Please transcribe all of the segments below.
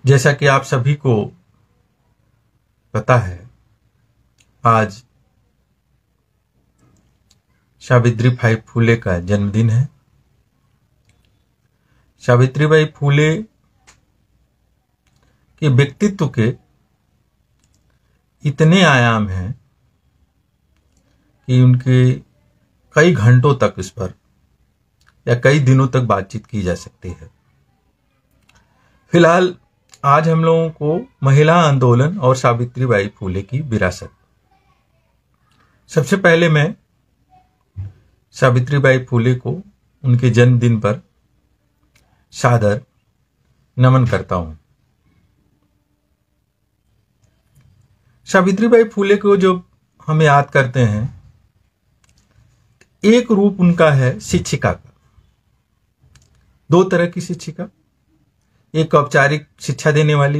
जैसा कि आप सभी को पता है, आज सावित्रीबाई फूले का जन्मदिन है। सावित्रीबाई फूले के व्यक्तित्व के इतने आयाम हैं कि उनके कई घंटों तक इस पर या कई दिनों तक बातचीत की जा सकती है। फिलहाल आज हम लोगों को महिला आंदोलन और सावित्रीबाई फूले की विरासत। सबसे पहले मैं सावित्रीबाई फूले को उनके जन्मदिन पर सादर नमन करता हूं। सावित्रीबाई फूले को जब हम याद करते हैं, एक रूप उनका है शिक्षिका का। दो तरह की शिक्षिका, एक औपचारिक शिक्षा देने वाली,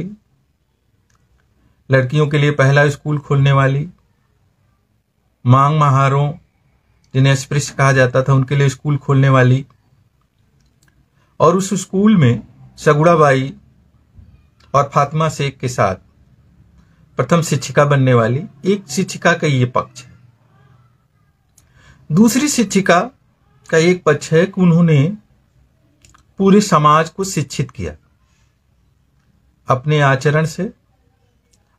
लड़कियों के लिए पहला स्कूल खोलने वाली, मांग महारों जिन्हें स्पृश्य कहा जाता था उनके लिए स्कूल खोलने वाली, और उस स्कूल में सगुड़ाबाई और फातिमा शेख के साथ प्रथम शिक्षिका बनने वाली एक शिक्षिका का ये पक्ष है। दूसरी शिक्षिका का एक पक्ष है कि उन्होंने पूरे समाज को शिक्षित किया, अपने आचरण से,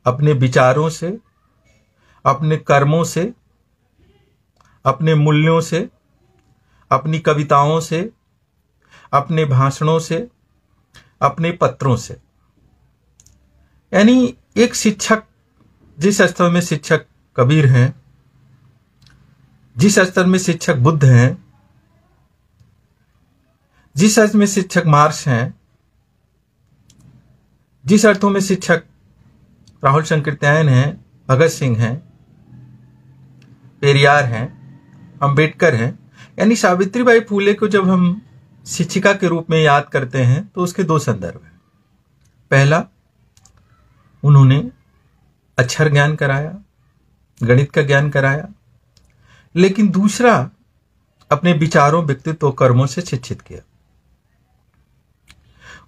अपने विचारों से, अपने कर्मों से, अपने मूल्यों से, अपनी कविताओं से, अपने भाषणों से, अपने पत्रों से। यानी एक शिक्षक, जिस स्तर में शिक्षक कबीर हैं, जिस स्तर में शिक्षक बुद्ध हैं, जिस अर्थ में शिक्षक मार्क्स हैं, जिस अर्थों में शिक्षक राहुल शंकरत्यायन हैं, भगत सिंह हैं, पेरियार हैं, अंबेडकर हैं, यानी सावित्रीबाई फूले को जब हम शिक्षिका के रूप में याद करते हैं तो उसके दो संदर्भ हैं। पहला, उन्होंने अक्षर ज्ञान कराया, गणित का ज्ञान कराया, लेकिन दूसरा, अपने विचारों, व्यक्तित्व, कर्मों से शिक्षित किया।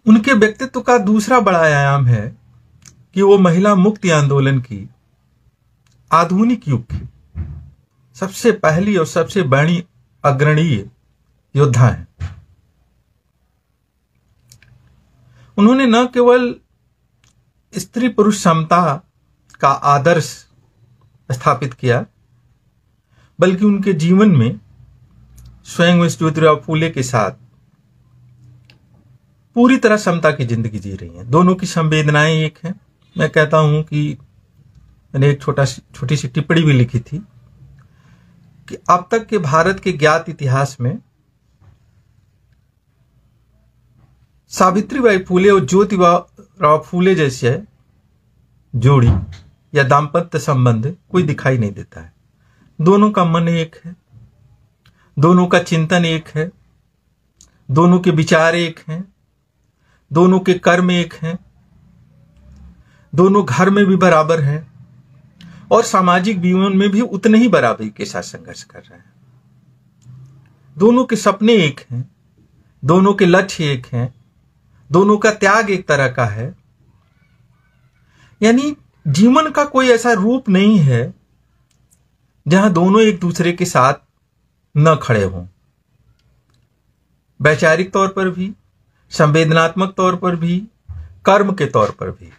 उनके व्यक्तित्व का दूसरा बड़ा आयाम है कि वो महिला मुक्ति आंदोलन की आधुनिक युग की सबसे पहली और सबसे बड़ी अग्रणीय योद्धा हैं। उन्होंने न केवल स्त्री पुरुष समता का आदर्श स्थापित किया, बल्कि उनके जीवन में स्वयं ज्योतिराव फूले के साथ पूरी तरह समता की जिंदगी जी रही हैं। दोनों की संवेदनाएं एक हैं। मैं कहता हूं कि मैंने एक छोटी सी टिप्पणी भी लिखी थी कि अब तक के भारत के ज्ञात इतिहास में सावित्रीबाई फूले और ज्योतिराव फूले जैसे जोड़ी या दाम्पत्य संबंध कोई दिखाई नहीं देता है। दोनों का मन एक है, दोनों का चिंतन एक है, दोनों के विचार एक हैं, दोनों के कर्म एक हैं, दोनों घर में भी बराबर हैं और सामाजिक जीवन में भी उतने ही बराबरी के साथ संघर्ष कर रहे हैं। दोनों के सपने एक हैं, दोनों के लक्ष्य एक हैं, दोनों का त्याग एक तरह का है। यानी जीवन का कोई ऐसा रूप नहीं है जहां दोनों एक दूसरे के साथ न खड़े हों, वैचारिक तौर पर भी, संवेदनात्मक तौर पर भी, कर्म के तौर पर भी।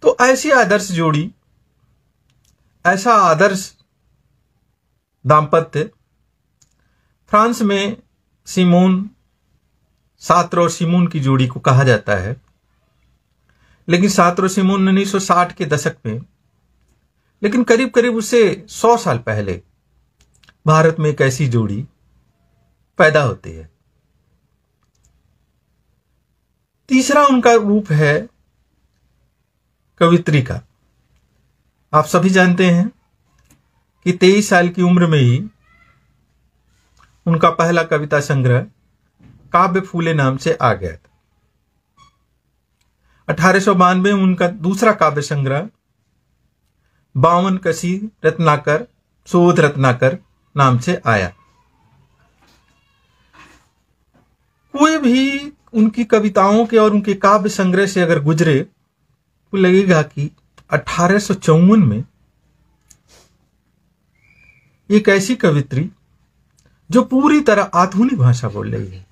तो ऐसी आदर्श जोड़ी, ऐसा आदर्श दाम्पत्य फ्रांस में सार्त्र और सिमोन की जोड़ी को कहा जाता है। लेकिन सार्त्र और सिमोन 1960 के दशक में, लेकिन करीब करीब उससे 100 साल पहले भारत में एक ऐसी जोड़ी पैदा होती है। तीसरा उनका रूप है कवित्री का। आप सभी जानते हैं कि 23 साल की उम्र में ही उनका पहला कविता संग्रह काव्य फूले नाम से आ गया था। 1892 में उनका दूसरा काव्य संग्रह 52 कसी रत्नाकर शोध रत्नाकर नाम से आया। कोई भी उनकी कविताओं के और उनके काव्य संग्रह से अगर गुजरे तो लगेगा कि 1854 में एक ऐसी कवित्री जो पूरी तरह आधुनिक भाषा बोल रही है,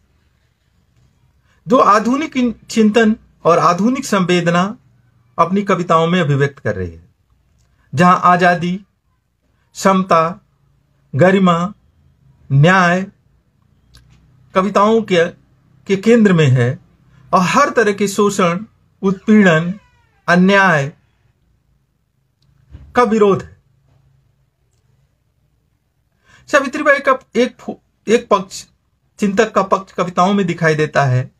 जो आधुनिक चिंतन और आधुनिक संवेदना अपनी कविताओं में अभिव्यक्त कर रही है, जहां आजादी, समता, गरिमा, न्याय कविताओं के केंद्र में है और हर तरह के शोषण, उत्पीड़न, अन्याय का विरोध है। सावित्रीबाई का एक पक्ष, चिंतक का पक्ष कविताओं में दिखाई देता है,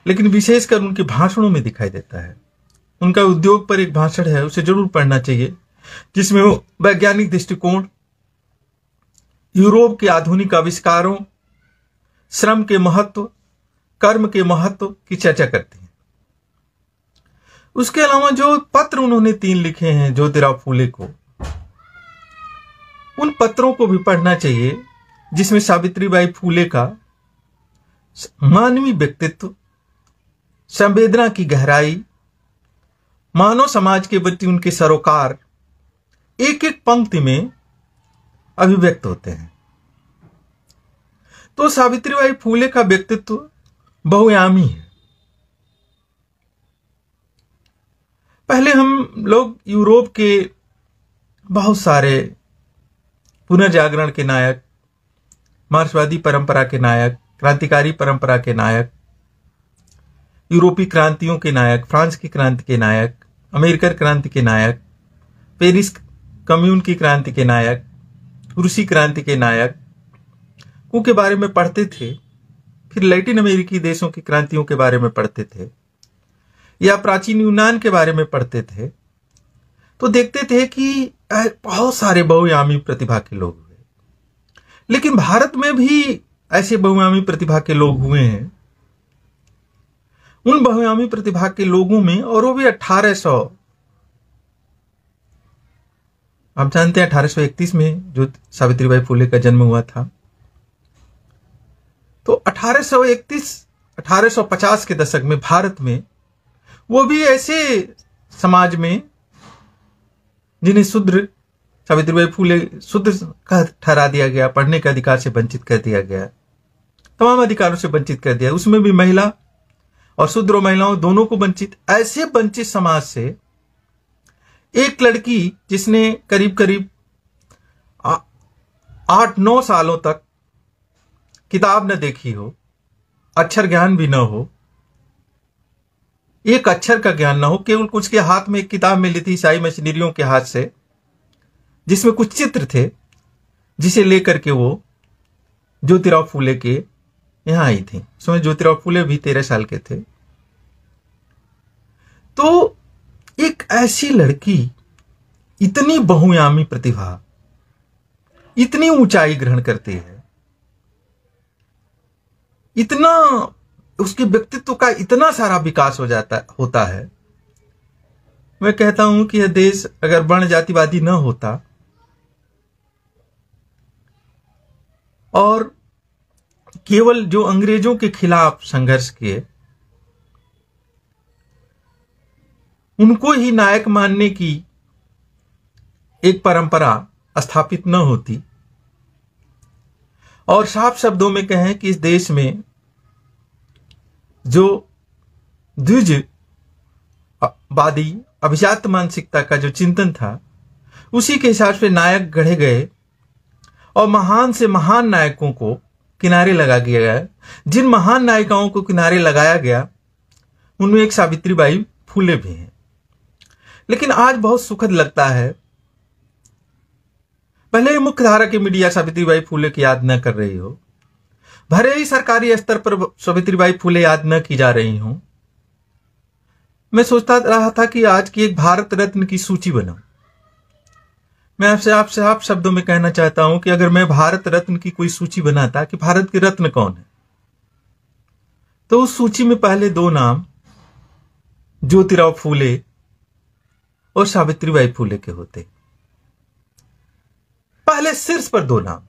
लेकिन विशेषकर उनके भाषणों में दिखाई देता है। उनका उद्योग पर एक भाषण है, उसे जरूर पढ़ना चाहिए, जिसमें वो वैज्ञानिक दृष्टिकोण, यूरोप के आधुनिक आविष्कारों, श्रम के महत्व, कर्म के महत्व की चर्चा करती हैं। उसके अलावा जो पत्र उन्होंने 3 लिखे हैं ज्योतिराव फूले को, उन पत्रों को भी पढ़ना चाहिए, जिसमें सावित्रीबाई फूले का मानवीय व्यक्तित्व, संवेदना की गहराई, मानव समाज के प्रति उनके सरोकार एक एक पंक्ति में अभिव्यक्त होते हैं। तो सावित्रीबाई फूले का व्यक्तित्व बहुआयामी है। पहले हम लोग यूरोप के बहुत सारे पुनर्जागरण के नायक, मार्क्सवादी परंपरा के नायक, क्रांतिकारी परंपरा के नायक, यूरोपीय क्रांतियों के नायक, फ्रांस की क्रांति के नायक, अमेरिकन क्रांति के नायक, पेरिस कम्यून की क्रांति के नायक, रूसी क्रांति के नायक के बारे में पढ़ते थे, फिर लैटिन अमेरिकी देशों की क्रांतियों के बारे में पढ़ते थे, या प्राचीन यूनान के बारे में पढ़ते थे, तो देखते थे कि बहुत सारे बहुआयामी प्रतिभा के लोग हुए। लेकिन भारत में भी ऐसे बहुआयामी प्रतिभा के लोग हुए हैं। उन बहुआयामी प्रतिभा के लोगों में, और वो भी 1800, आप जानते हैं 1831 में जो सावित्रीबाई फूले का जन्म हुआ था, तो 1850 के दशक में भारत में वो भी ऐसे समाज में जिन्हें शूद्र, सावित्रीबाई फूले शूद्र का ठहरा दिया गया, पढ़ने के अधिकार से वंचित कर दिया गया, तमाम अधिकारों से वंचित कर दिया, उसमें भी महिला और शूद्र और महिलाओं दोनों को वंचित, ऐसे वंचित समाज से एक लड़की जिसने करीब करीब 8-9 सालों तक किताब न देखी हो, अक्षर ज्ञान भी न हो, एक अक्षर का ज्ञान न हो, केवल कुछ के हाथ में एक किताब मिली थी ईसाई मशीनरियों के हाथ से, जिसमें कुछ चित्र थे, जिसे लेकर के वो ज्योतिराव फूले के यहां आई थी। उसमें ज्योतिराव फूले भी 13 साल के थे। तो एक ऐसी लड़की, इतनी बहुआयामी प्रतिभा, इतनी ऊंचाई ग्रहण करती है, इतना उसके व्यक्तित्व का इतना सारा विकास होता है। मैं कहता हूं कि यह देश अगर वर्ण जातिवादी न होता और केवल जो अंग्रेजों के खिलाफ संघर्ष किए उनको ही नायक मानने की एक परंपरा स्थापित न होती, और साफ शब्दों में कहें कि इस देश में जो द्विजवादी अभिजात मानसिकता का जो चिंतन था, उसी के हिसाब से नायक गढ़े गए और महान से महान नायकों को किनारे लगा दिया गया। जिन महान नायिकाओं को किनारे लगाया गया उनमें एक सावित्रीबाई फूले भी हैं। लेकिन आज बहुत सुखद लगता है, भले ही मुख्य धारा की मीडिया सावित्रीबाई फूले की याद न कर रही हो, भले ही सरकारी स्तर पर सावित्रीबाई फूले याद न की जा रही हो, मैं सोचता रहा था कि आज की एक भारत रत्न की सूची बनाऊं। मैं आपसे आप शब्दों में कहना चाहता हूं कि अगर मैं भारत रत्न की कोई सूची बनाता कि भारत के रत्न कौन है, तो उस सूची में पहले 2 नाम ज्योतिराव फूले और सावित्रीबाई फूले के होते। पहले शीर्ष पर 2 नाम।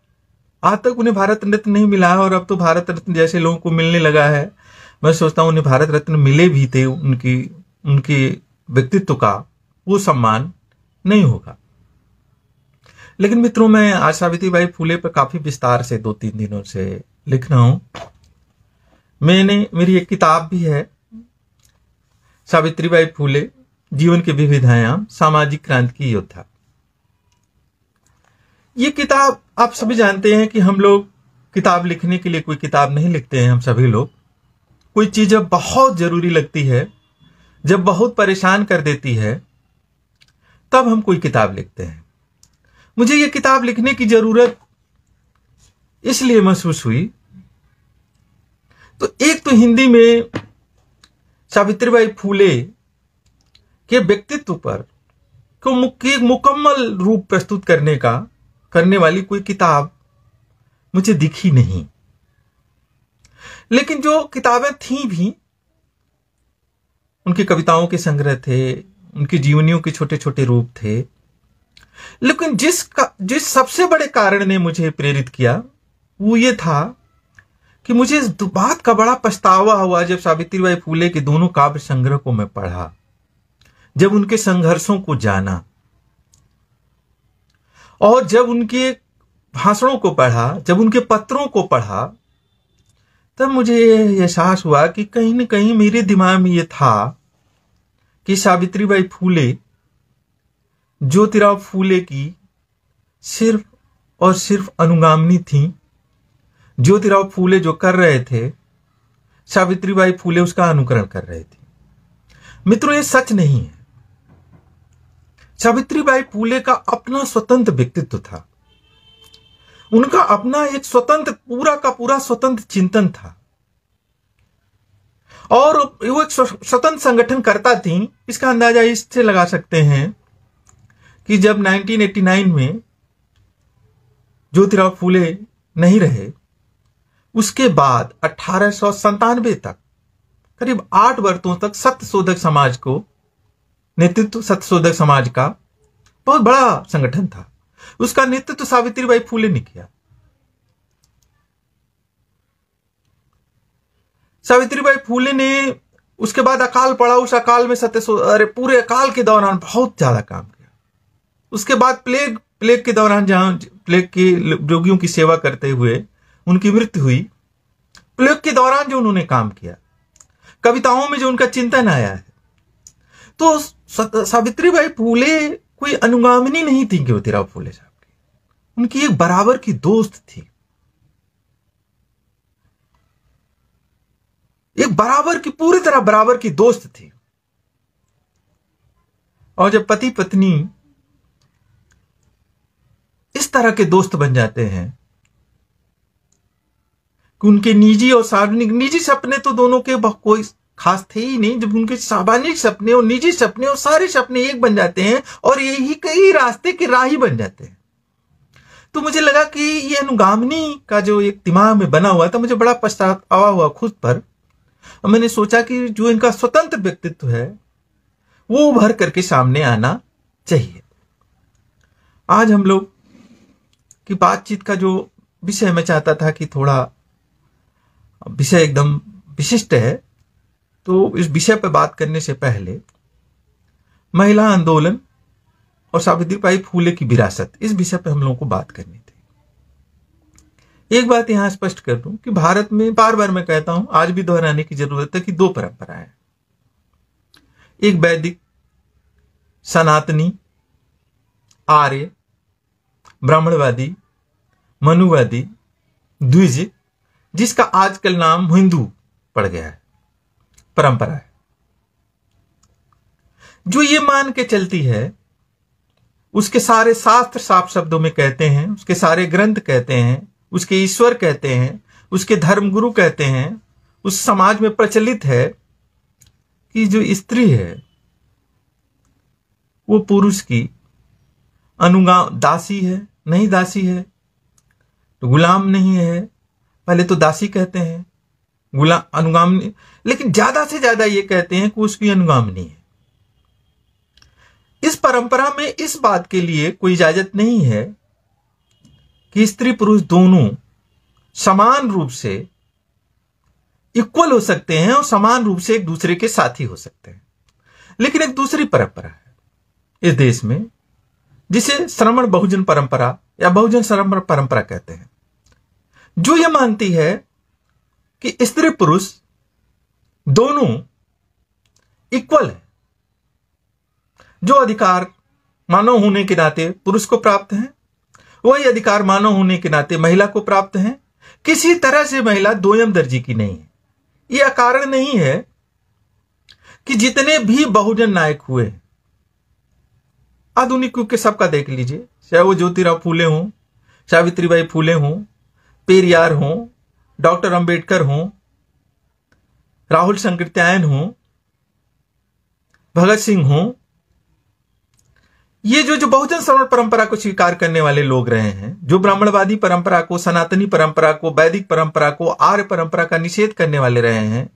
आज तक उन्हें भारत रत्न नहीं मिला है, और अब तो भारत रत्न जैसे लोगों को मिलने लगा है। मैं सोचता हूं उन्हें भारत रत्न मिले भी थे, उनके व्यक्तित्व का वो सम्मान नहीं होगा। लेकिन मित्रों, मैं आज सावित्रीबाई फूले पर काफी विस्तार से 2-3 दिनों से लिख रहा हूं। मेरी एक किताब भी है, सावित्रीबाई फूले जीवन के विविध आयाम, सामाजिक क्रांति की योद्धा। ये किताब आप सभी जानते हैं कि हम लोग किताब लिखने के लिए कोई किताब नहीं लिखते हैं। हम सभी लोग कोई चीज जब बहुत जरूरी लगती है, जब बहुत परेशान कर देती है, तब हम कोई किताब लिखते हैं। मुझे ये किताब लिखने की जरूरत इसलिए महसूस हुई, तो एक तो हिंदी में सावित्रीबाई फूले के व्यक्तित्व पर एक मुकम्मल रूप प्रस्तुत करने वाली कोई किताब मुझे दिखी नहीं। लेकिन जो किताबें थीं भी, उनकी कविताओं के संग्रह थे, उनकी जीवनियों के छोटे छोटे रूप थे। लेकिन जिस सबसे बड़े कारण ने मुझे प्रेरित किया वो ये था कि मुझे इस बात का बड़ा पछतावा हुआ जब सावित्रीबाई फूले के दोनों काव्य संग्रह को मैं पढ़ा, जब उनके संघर्षों को जाना और जब उनके भाषणों को पढ़ा, जब उनके पत्रों को पढ़ा, तब मुझे एहसास हुआ कि कहीं न कहीं मेरे दिमाग में यह था कि सावित्रीबाई फूले ज्योतिराव फूले की सिर्फ और सिर्फ अनुगामिनी थी। ज्योतिराव फूले जो कर रहे थे, सावित्रीबाई फूले उसका अनुकरण कर रहे थे। मित्रों, ये सच नहीं है। सावित्रीबाई फूले का अपना स्वतंत्र व्यक्तित्व था, उनका अपना एक स्वतंत्र, पूरा का पूरा स्वतंत्र चिंतन था, और वो एक स्वतंत्र संगठन करता थी। इसका अंदाजा इससे लगा सकते हैं कि जब 1989 में ज्योतिराव फूले नहीं रहे, उसके बाद 1897 तक करीब 8 वर्षों तक सत्यशोधक समाज को नेतृत्व, सत्यशोधक समाज का बहुत बड़ा संगठन था, उसका नेतृत्व सावित्रीबाई फूले ने किया। सावित्रीबाई फूले ने उसके बाद अकाल पड़ा, उस अकाल में पूरे अकाल के दौरान बहुत ज्यादा काम किया। उसके बाद प्लेग के दौरान, जहां प्लेग के रोगियों की सेवा करते हुए उनकी मृत्यु हुई, प्लेग के दौरान जो उन्होंने काम किया, कविताओं में जो उनका चिंतन आया है, तो सावित्रीबाई फूले कोई अनुगामिनी नहीं थी ज्योतिराव फूले साहब की, उनकी एक बराबर की दोस्त थी, एक बराबर की, पूरी तरह बराबर की दोस्त थी। और जब पति पत्नी इस तरह के दोस्त बन जाते हैं कि उनके निजी और सार्वजनिक, निजी सपने तो दोनों के कोई खास थे ही नहीं, जब उनके सार्वजनिक सपने और निजी सपने और सारे सपने एक बन जाते हैं और यही कई रास्ते के राही बन जाते हैं, तो मुझे लगा कि ये अनुगामिनी का जो एक दिमाग में बना हुआ था, मुझे बड़ा पछतावा हुआ खुद पर। और मैंने सोचा कि जो इनका स्वतंत्र व्यक्तित्व है वो उभर करके सामने आना चाहिए। आज हम लोग की बातचीत का जो विषय मैं चाहता था कि थोड़ा विषय एकदम विशिष्ट है, तो इस विषय पर बात करने से पहले महिला आंदोलन और सावित्रीबाई फूले की विरासत, इस विषय पर हम लोगों को बात करनी थी। एक बात यहां स्पष्ट कर दूं कि भारत में, बार बार मैं कहता हूं, आज भी दोहराने की जरूरत है कि 2 परंपराएं हैं, एक वैदिक सनातनी आर्य ब्राह्मणवादी मनुवादी द्विज, जिसका आजकल नाम हिंदू पड़ गया है, परंपरा है, जो ये मान के चलती है, उसके सारे शास्त्र साफ शब्दों में कहते हैं, उसके सारे ग्रंथ कहते हैं, उसके ईश्वर कहते हैं, उसके धर्मगुरु कहते हैं, उस समाज में प्रचलित है कि जो स्त्री है वो पुरुष की दासी है, नहीं दासी है तो गुलाम नहीं है। पहले तो दासी कहते हैं, अनुगामिनी, लेकिन ज्यादा से ज्यादा ये कहते हैं कि उसकी अनुगामिनी है। इस परंपरा में इस बात के लिए कोई इजाजत नहीं है कि स्त्री पुरुष दोनों समान रूप से इक्वल हो सकते हैं और समान रूप से एक दूसरे के साथी हो सकते हैं। लेकिन एक दूसरी परंपरा है इस देश में जिसे श्रमण बहुजन परंपरा या बहुजन श्रमण परंपरा कहते हैं, जो यह मानती है कि स्त्री पुरुष दोनों इक्वल है। जो अधिकार मानव होने के नाते पुरुष को प्राप्त हैं, वही अधिकार मानव होने के नाते महिला को प्राप्त हैं। किसी तरह से महिला दोयम दर्जी की नहीं है। यह कारण नहीं है कि जितने भी बहुजन नायक हुए आधुनिक युग के सबका देख लीजिए, चाहे वो ज्योतिराव फूले हों, सावित्रीबाई फूले हों, पेरियार हों, डॉक्टर अंबेडकर हों, राहुल संकृत्यायन हों, भगत सिंह हों, ये जो बहुजन श्रमण परंपरा को स्वीकार करने वाले लोग रहे हैं, जो ब्राह्मणवादी परंपरा को, सनातनी परंपरा को, वैदिक परंपरा को, आर्य परंपरा का निषेध करने वाले रहे हैं।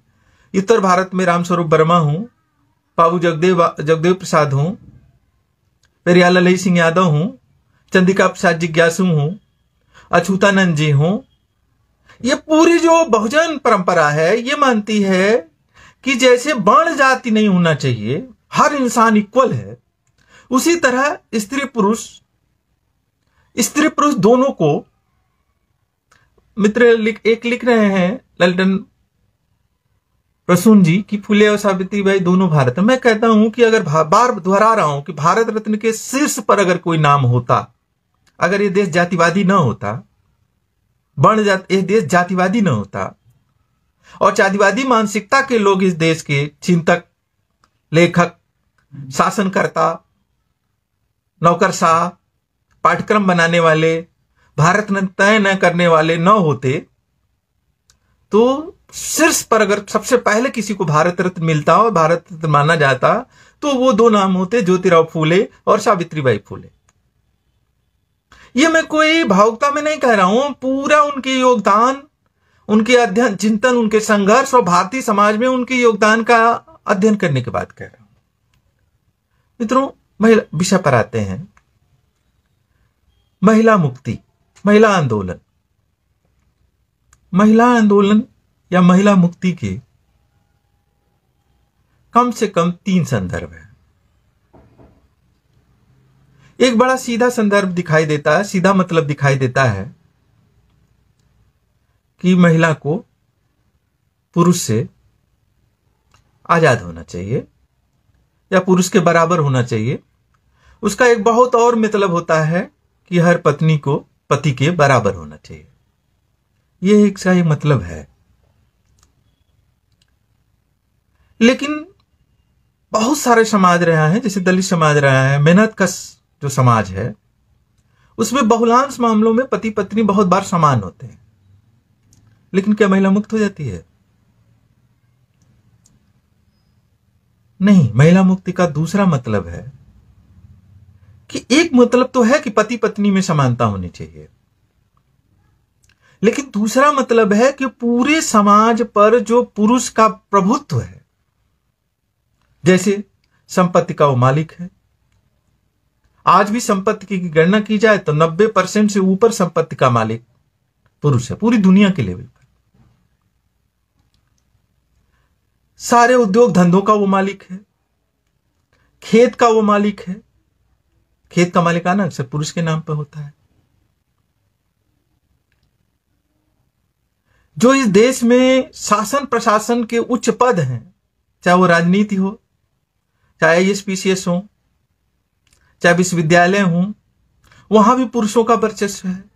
उत्तर भारत में रामस्वरूप वर्मा हूं, बाबू जगदेव प्रसाद हूं, पेरियार ललई सिंह यादव हूं, चंद्रिका प्रसाद जिज्ञासु हूं, अछूतानंद जी हूं। ये पूरी जो बहुजन परंपरा है ये मानती है कि जैसे वर्ण जाति नहीं होना चाहिए, हर इंसान इक्वल है, उसी तरह स्त्री पुरुष दोनों को, मित्र लिख रहे हैं लल्टन प्रसून जी की फुले और सावित्रीबाई दोनों भारत। मैं कहता हूं कि अगर बार दोहरा रहा हूं कि भारत रत्न के शीर्ष पर अगर कोई नाम होता, अगर ये देश जातिवादी ना होता, ये देश जातिवादी ना होता और जातिवादी मानसिकता के लोग इस देश के चिंतक, लेखक, शासनकर्ता, नौकरशाह, पाठ्यक्रम बनाने वाले, भारत रत्न तय न करने वाले न होते, तो शीर्ष पर अगर सबसे पहले किसी को भारत रत्न मिलता और भारत रत्न माना जाता तो वो दो नाम होते, ज्योतिराव फूले और सावित्रीबाई फूले। ये मैं कोई भावुकता में नहीं कह रहा हूं, पूरा उनके योगदान, उनके अध्ययन, चिंतन, उनके संघर्ष और भारतीय समाज में उनके योगदान का अध्ययन करने के बाद कह रहा हूं। मित्रों, महिला विषय पर आते हैं। महिला मुक्ति, महिला आंदोलन। महिला आंदोलन या महिला मुक्ति के कम से कम 3 संदर्भ हैं। एक बड़ा सीधा संदर्भ दिखाई देता है, सीधा मतलब दिखाई देता है कि महिला को पुरुष से आजाद होना चाहिए या पुरुष के बराबर होना चाहिए। उसका एक बहुत और मतलब होता है कि हर पत्नी को पति के बराबर होना चाहिए। यह एक सही मतलब है। लेकिन बहुत सारे समाज रहा है, जैसे दलित समाज रहा है, मेहनत कश जो समाज है, उसमें बहुलांश मामलों में पति पत्नी बहुत बार समान होते हैं। लेकिन क्या महिला मुक्त हो जाती है? नहीं। महिला मुक्ति का दूसरा मतलब है कि एक मतलब तो है कि पति पत्नी में समानता होनी चाहिए, लेकिन दूसरा मतलब है कि पूरे समाज पर जो पुरुष का प्रभुत्व है, जैसे संपत्ति का वो मालिक है। आज भी संपत्ति की गणना की जाए तो 90% से ऊपर संपत्ति का मालिक पुरुष है, पूरी दुनिया के लेवल पर। सारे उद्योग धंधों का वो मालिक है, खेत का वो मालिक है। खेत का मालिकाना अक्सर पुरुष के नाम पर होता है। जो इस देश में शासन प्रशासन के उच्च पद हैं, चाहे वो राजनीति हो, चाहे IAS-PCS हो, चाहे विश्वविद्यालय हो, वहां भी पुरुषों का वर्चस्व है।